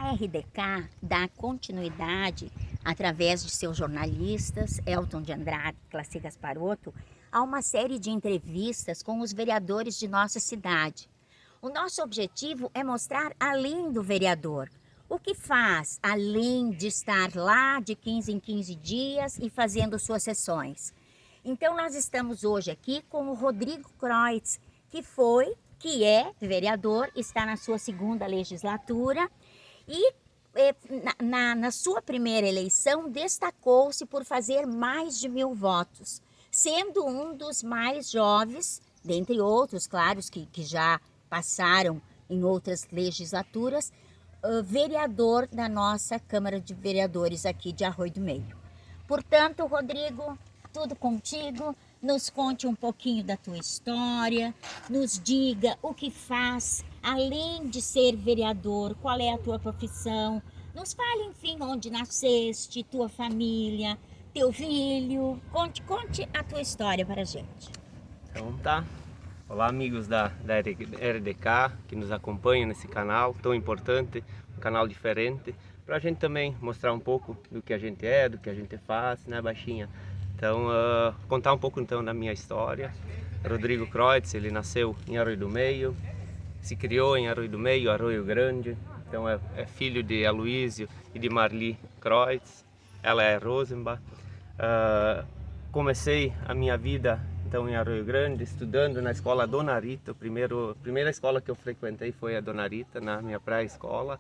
A RDK dá continuidade, através de seus jornalistas, Elton de Andrade e Classi Gasparotto, a uma série de entrevistas com os vereadores de nossa cidade. O nosso objetivo é mostrar além do vereador, o que faz além de estar lá de 15 em 15 dias e fazendo suas sessões. Então nós estamos hoje aqui com o Rodrigo Kreutz, que é vereador, está na sua segunda legislatura e na sua primeira eleição destacou-se por fazer mais de 1000 votos, sendo um dos mais jovens, dentre outros, claro, que já passaram em outras legislaturas, vereador da nossa Câmara de Vereadores aqui de Arroio do Meio. Portanto, Rodrigo, tudo contigo. Nos conte um pouquinho da tua história, nos diga o que faz, além de ser vereador, qual é a tua profissão. Nos fale, enfim, onde nasceste, tua família, teu filho. Conte a tua história para a gente. Então tá. Olá, amigos da RDK que nos acompanham nesse canal tão importante, um canal diferente, para a gente também mostrar um pouco do que a gente é, do que a gente faz, né, baixinha? Então, contar um pouco então da minha história. Rodrigo Kreutz, ele nasceu em Arroio do Meio, se criou em Arroio do Meio, Arroio Grande. Então é filho de Aloísio e de Marli Kreutz. Ela é Rosenbach. Comecei a minha vida então em Arroio Grande, estudando na escola Dona Rita. A primeira escola que eu frequentei foi a Dona Rita, na minha pré-escola.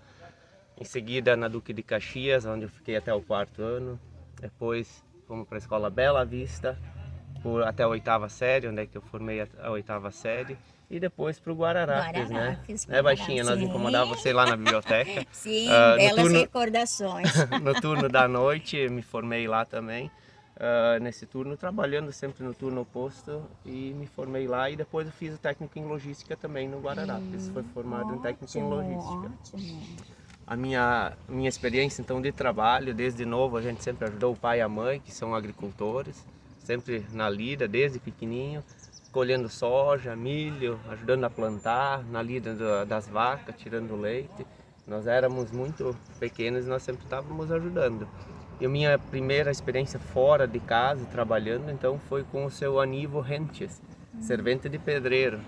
Em seguida na Duque de Caxias, onde eu fiquei até o 4º ano. Depois fomos para a escola Bela Vista, até a 8ª série, onde é que eu formei a 8ª série. E depois para o Guararapes, né? Baixinha, nós incomodávamos você lá na biblioteca. Sim, belas recordações. No turno da noite, me formei lá também. Nesse turno, trabalhando sempre no turno oposto, e me formei lá. E depois eu fiz o técnico em logística também no Guararapes. Foi formado em técnico em logística. Ótimo. A minha experiência então de trabalho, desde novo a gente sempre ajudou o pai e a mãe, que são agricultores, sempre na lida, desde pequenininho, colhendo soja, milho, ajudando a plantar, na lida das vacas, tirando leite. Nós éramos muito pequenos e nós sempre estávamos ajudando. E a minha primeira experiência fora de casa, trabalhando, então foi com o seu Aníbal Rentes, servente de pedreiro.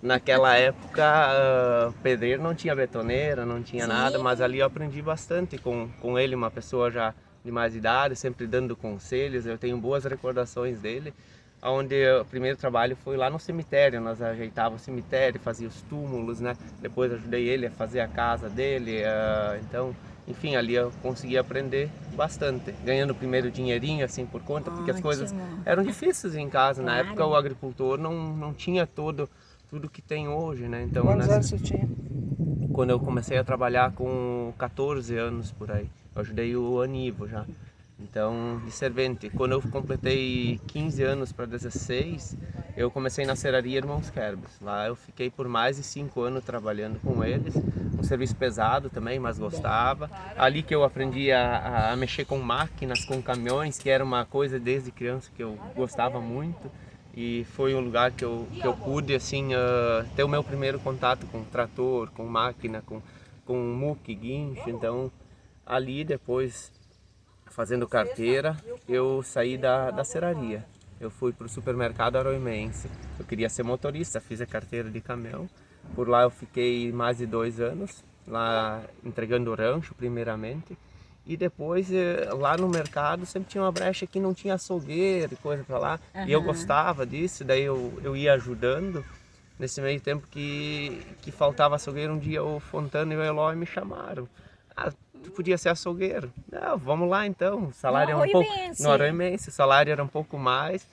Naquela época, pedreiro não tinha betoneira, não tinha nada, mas ali eu aprendi bastante com ele, uma pessoa já de mais idade, sempre dando conselhos. Eu tenho boas recordações dele, onde o primeiro trabalho foi lá no cemitério. Nós ajeitávamos o cemitério, fazia os túmulos, né? Depois ajudei ele a fazer a casa dele, então... Enfim, ali eu consegui aprender bastante, ganhando o primeiro dinheirinho assim por conta, porque as coisas eram difíceis em casa. Claro. Na época o agricultor não tinha tudo que tem hoje, né? Então, quantos anos você tinha? Quando eu comecei a trabalhar com 14 anos por aí, eu ajudei o Aníbal já. Então, de servente. Quando eu completei 15 anos para 16, eu comecei na serraria Irmãos Kerbes. Lá eu fiquei por mais de 5 anos trabalhando com eles. Um serviço pesado também, mas gostava. Ali que eu aprendi a mexer com máquinas, com caminhões, que era uma coisa desde criança que eu gostava muito. E foi um lugar que eu pude assim, ter o meu primeiro contato com trator, com máquina, com muque, guincho. Então, ali depois... fazendo carteira, eu saí da serraria. Eu fui para o supermercado Aroimense. Eu queria ser motorista, fiz a carteira de caminhão. Por lá eu fiquei mais de 2 anos, lá entregando o rancho primeiramente. E depois, lá no mercado, sempre tinha uma brecha que não tinha açougueiro e coisa para lá. E eu gostava disso, daí eu ia ajudando. Nesse meio tempo que faltava açougueiro, um dia o Fontana e o Eloy me chamaram. Tu podia ser açougueiro? Não, vamos lá então. O salário era um pouco no Aroimense, o salário era um pouco mais.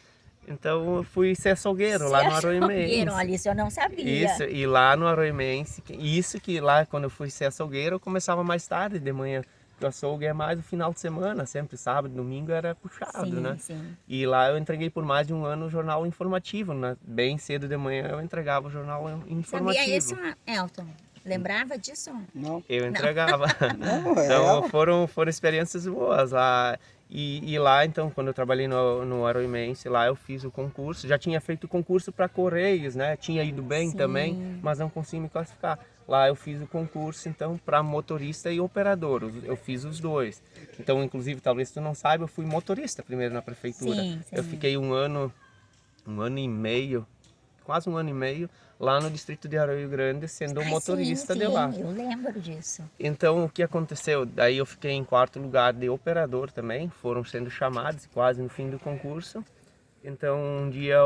Então eu fui ser açougueiro lá no Aroimense. Olha, isso eu não sabia. Isso, e lá no Aroimense, isso que lá quando eu fui ser açougueiro, eu começava mais tarde de manhã. O açougue é mais no final de semana, sempre sábado, domingo era puxado, né? Sim. E lá eu entreguei por mais de 1 ano o jornal informativo, né? Bem cedo de manhã eu entregava o jornal informativo. Sabia isso, Elton? Lembrava disso? Não. Eu entregava. Não, então foram experiências boas lá. E lá, então, quando eu trabalhei no Aroimense, lá eu fiz o concurso. Já tinha feito o concurso para Correios, né? Tinha ido bem também, mas não consegui me classificar. Lá eu fiz o concurso, então, para motorista e operador. Eu fiz os dois. Então, inclusive, talvez tu não saiba, eu fui motorista primeiro na prefeitura. Sim. Eu fiquei um ano e meio, quase um ano e meio, lá no distrito de Arroio Grande, sendo motorista de lá. Eu lembro disso. Então, o que aconteceu? Daí eu fiquei em quarto lugar de operador também, foram sendo chamados quase no fim do concurso. Então, um dia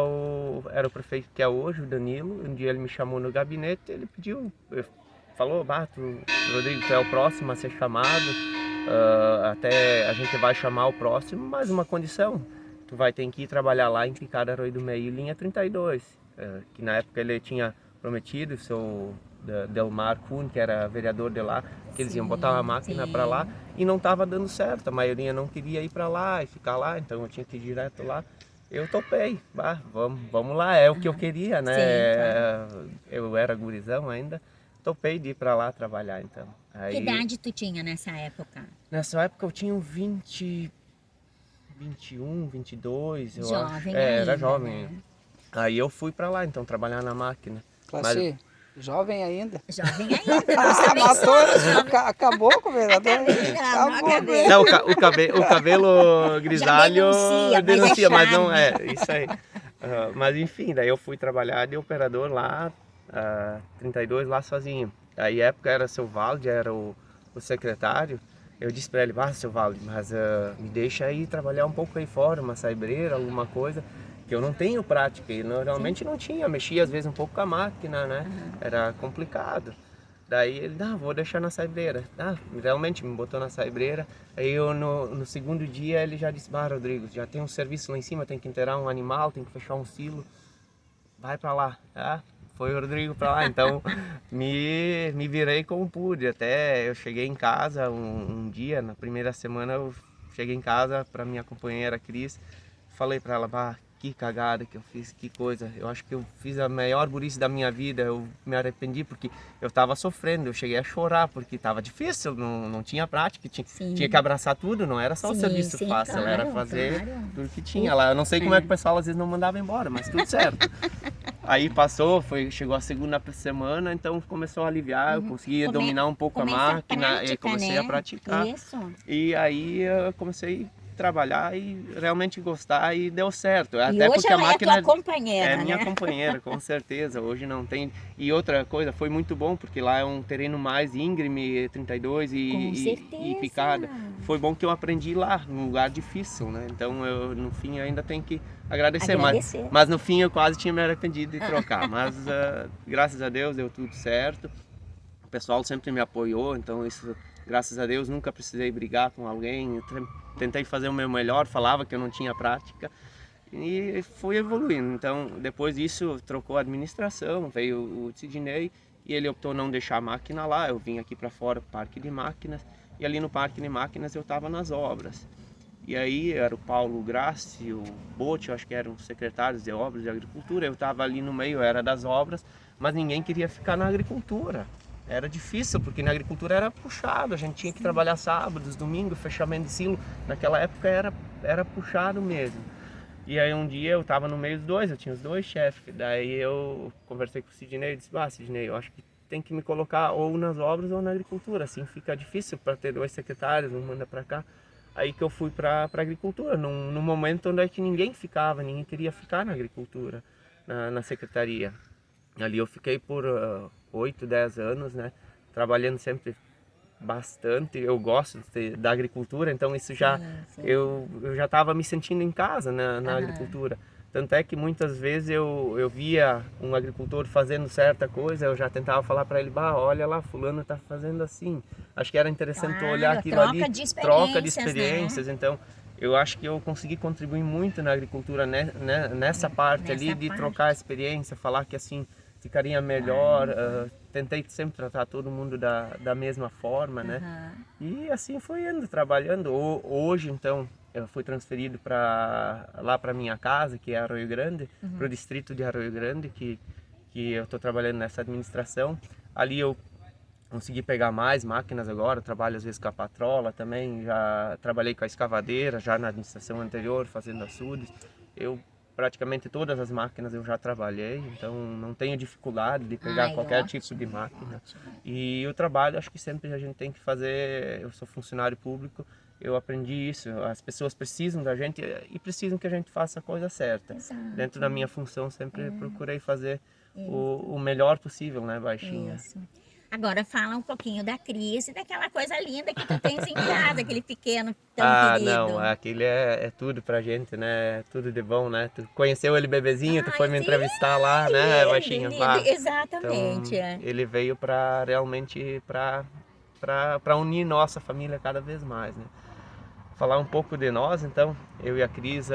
era o prefeito que é hoje, o Danilo, um dia ele me chamou no gabinete, ele pediu, falou, Rodrigo, tu é o próximo a ser chamado, até a gente vai chamar o próximo, mas uma condição, tu vai ter que ir trabalhar lá em Picada Arroio do Meio, linha 32, que na época ele tinha prometido, o seu Delmar Kuhn, que era vereador de lá, que eles iam botar uma máquina para lá, e não estava dando certo, a maioria não queria ir para lá e ficar lá, então eu tinha que ir direto lá. Eu topei, vamos lá, é o que eu queria, né? Eu era gurizão ainda, topei de ir para lá trabalhar, então. Que idade tu tinha nessa época? Nessa época eu tinha 21, 22, eu acho. Jovem ainda, era jovem. né? Aí eu fui para lá, então, trabalhar na máquina. Classe, jovem ainda. Jovem ainda, nós também somos. Acabou com o vereador. Acabou. Não, o cabelo grisalho denuncia, mas não é, isso aí. Mas enfim, daí eu fui trabalhar de operador lá, 32 lá sozinho. Aí a época era seu Valde, era o secretário. Eu disse para ele, seu Valde, mas me deixa aí trabalhar um pouco aí fora, uma saibreira, alguma coisa, que eu não tenho prática. E normalmente não tinha, mexia às vezes um pouco com a máquina, né? Era complicado. Daí ele, vou deixar na saibreira. Realmente me botou na saibreira. Aí eu no segundo dia ele já disse, Rodrigo, já tem um serviço lá em cima, tem que inteirar um animal, tem que fechar um silo. Vai para lá. Foi o Rodrigo para lá, então me virei como pude. Até eu cheguei em casa um dia, na primeira semana eu cheguei em casa para minha companheira Cris, falei para ela, que cagada que eu fiz, que coisa. Eu acho que eu fiz a maior burrice da minha vida, eu me arrependi porque eu estava sofrendo, eu cheguei a chorar porque estava difícil, não tinha prática, tinha que abraçar tudo, não era só o serviço fácil, era fazer tudo que tinha lá. Eu não sei como é que o pessoal às vezes não mandava embora, mas tudo certo. Aí passou, chegou a segunda semana, então começou a aliviar, eu conseguia dominar um pouco a máquina e comecei a praticar. Isso. E aí eu comecei trabalhar e realmente gostar e deu certo. Até hoje porque a máquina é tua companheira, é minha companheira, com certeza. Hoje não tem. E outra coisa, foi muito bom porque lá é um terreno mais íngreme, 32 e picada. Foi bom que eu aprendi lá, num lugar difícil, né? Então eu no fim ainda tenho que agradecer. Mas no fim eu quase tinha me arrependido de trocar. Mas graças a Deus deu tudo certo. O pessoal sempre me apoiou, então isso, graças a Deus, nunca precisei brigar com alguém. Eu tentei fazer o meu melhor, falava que eu não tinha prática e fui evoluindo. Então, depois disso, trocou a administração, veio o Sidney e ele optou não deixar a máquina lá. Eu vim aqui para fora, parque de máquinas, e ali no parque de máquinas eu estava nas obras. E aí era o Paulo Grassi, o Botti, eu acho que eram secretários de obras de agricultura. Eu estava ali no meio, era das obras, mas ninguém queria ficar na agricultura. Era difícil, porque na agricultura era puxado, a gente tinha que trabalhar sábados, domingos, fechamento de silo. Naquela época era puxado mesmo. E aí um dia eu estava no meio dos dois, eu tinha os dois chefes. Daí eu conversei com o Sidney e disse, Sidney, eu acho que tem que me colocar ou nas obras ou na agricultura. Assim fica difícil para ter dois secretários, um manda para cá. Aí que eu fui para a agricultura, num momento onde é que ninguém queria ficar na agricultura, na secretaria. Ali eu fiquei por 8, 10 anos, né? Trabalhando sempre bastante. Eu gosto da agricultura, então isso já eu já estava me sentindo em casa na agricultura. Tanto é que muitas vezes eu via um agricultor fazendo certa coisa, eu já tentava falar para ele, olha lá, fulano está fazendo assim. Acho que era interessante olhar aquilo ali, troca de experiências, né? Então eu acho que eu consegui contribuir muito na agricultura nessa parte ali de trocar experiência, falar que assim ficaria melhor. Tentei sempre tratar todo mundo da mesma forma, né? E assim foi indo, trabalhando. Hoje, então, eu fui transferido lá para minha casa, que é Arroio Grande, para o distrito de Arroio Grande, que eu estou trabalhando nessa administração. Ali eu consegui pegar mais máquinas agora, trabalho às vezes com a patrola também, já trabalhei com a escavadeira, já na administração anterior, fazendo açudes. Eu praticamente todas as máquinas eu já trabalhei, então não tenho dificuldade de pegar qualquer tipo de máquina. E o trabalho, acho que sempre a gente tem que fazer, eu sou funcionário público, eu aprendi isso, as pessoas precisam da gente e precisam que a gente faça a coisa certa. Exato. Dentro da minha função sempre procurei fazer o melhor possível, né, Baixinha? Isso. Agora fala um pouquinho da Cris e daquela coisa linda que tu tens em casa, aquele pequeno tão querido. Não, aquele é tudo pra gente, né? Tudo de bom, né? Tu conheceu ele bebezinho, tu foi me entrevistar lá, né, Lindo, Baixinha? lindo, Pá. exatamente. Então, ele veio para realmente para unir nossa família cada vez mais, né? Falar um pouco de nós, então, eu e a Cris,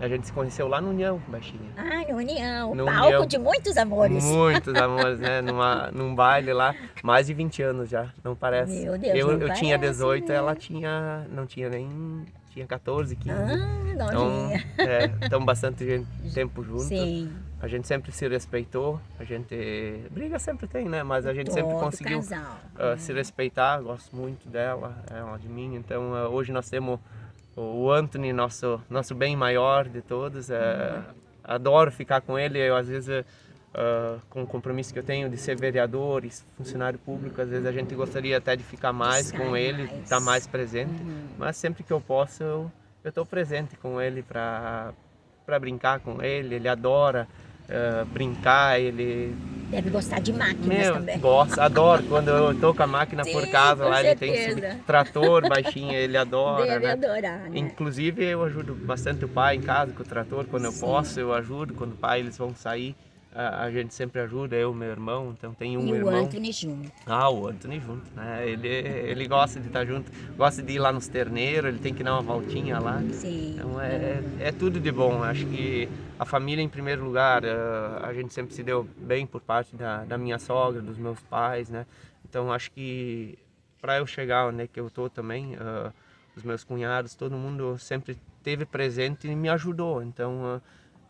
a gente se conheceu lá no União, Baixinha. Ai, União, No palco União. de muitos amores. Muitos amores, né? Num baile lá, mais de 20 anos já, não parece. Meu Deus, eu não tinha parece, 18, né? ela não tinha nem, tinha 14, 15. Ah, novinha. Então bastante tempo juntos. Sim, A gente sempre se respeitou, a gente briga sempre tem, né? Mas a gente sempre todo conseguiu casal. se respeitar, gosto muito dela, ela de mim. Então hoje nós temos o Anthony, nosso bem maior de todos. Adoro ficar com ele, eu às vezes com o compromisso que eu tenho de ser vereador e funcionário público, às vezes a gente gostaria até de ficar mais com ele, estar mais presente. Mas sempre que eu posso, eu estou presente com ele para brincar com ele. Ele adora brincar, ele Deve gostar de máquinas também. gosta, adora quando eu tô com a máquina Sim, por casa com lá, ele tem certeza. trator baixinho, ele adora, Deve né? adorar, né? Inclusive eu ajudo bastante o pai em casa com o trator, quando eu posso eu ajudo, quando o pai eles vão sair, a gente sempre ajuda, eu e meu irmão, então tem um E o irmão. Anthony junto. O Anthony junto, né? Ele gosta de estar junto, gosta de ir lá nos terneiros, ele tem que dar uma voltinha lá. Sim. Então é tudo de bom, acho que a família em primeiro lugar, a gente sempre se deu bem por parte da minha sogra, dos meus pais, né? Então acho que para eu chegar onde é que eu tô também, os meus cunhados, todo mundo sempre esteve presente e me ajudou, então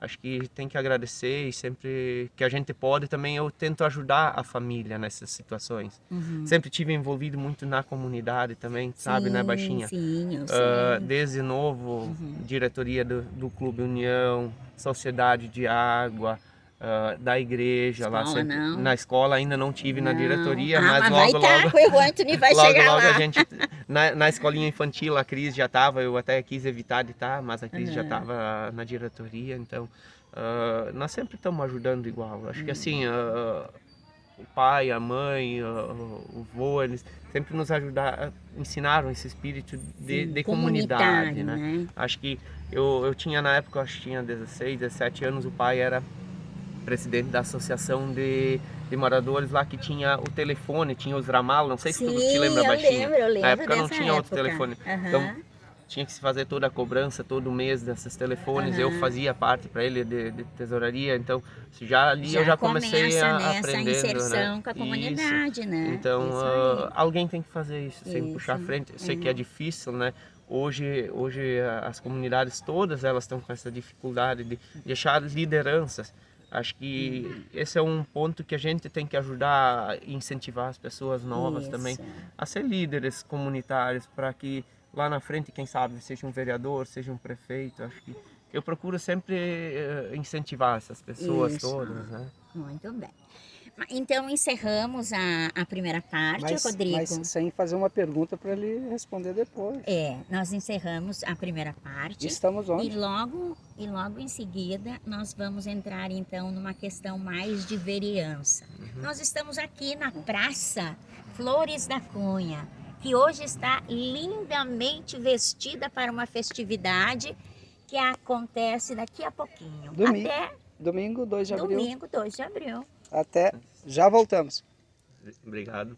acho que tem que agradecer e sempre que a gente pode também eu tento ajudar a família nessas situações. Sempre tive envolvido muito na comunidade também, sabe, né, Baixinha? Sim, eu sei. Desde novo, diretoria do Clube União, Sociedade de Água, da igreja, Escola, lá sempre. não? Na escola ainda não tive na diretoria, vai mas logo, estar, logo, o Anthony vai logo, chegar logo lá. a gente, na escolinha infantil a Cris já estava, eu até quis evitar de estar, mas a Cris já estava na diretoria, então nós sempre estamos ajudando igual. Acho que assim, o pai, a mãe, o vô, eles sempre nos ajudaram, ensinaram esse espírito de comunidade, né? Acho que eu tinha na época, acho que tinha 16, 17 anos, o pai era presidente da associação de moradores lá que tinha o telefone, tinha os ramal, não sei se tu te lembra, Baixinha. Eu lembro Na época não dessa tinha outro época. telefone. Então tinha que se fazer toda a cobrança todo mês desses telefones. Eu fazia parte para ele de tesouraria, então já ali eu já comecei começa a nessa aprender, inserção né? com a comunidade, Isso. né? Então Isso aí. alguém tem que fazer isso, sem Isso. puxar a frente. Eu sei que é difícil, né? Hoje as comunidades todas elas estão com essa dificuldade de deixar lideranças. Acho que esse é um ponto que a gente tem que ajudar e incentivar as pessoas novas também a ser líderes comunitários para que lá na frente, quem sabe, seja um vereador, seja um prefeito. Acho que eu procuro sempre incentivar essas pessoas todas, né? Muito bem. Então encerramos a primeira parte, Rodrigo. Mas sem fazer uma pergunta para ele responder depois. Nós encerramos a primeira parte. Estamos onde? E logo em seguida nós vamos entrar então numa questão mais de vereança. Nós estamos aqui na Praça Flores da Cunha, que hoje está lindamente vestida para uma festividade que acontece daqui a pouquinho. Domingo, 2 de abril. Domingo, 2 de abril. Até já voltamos. Obrigado.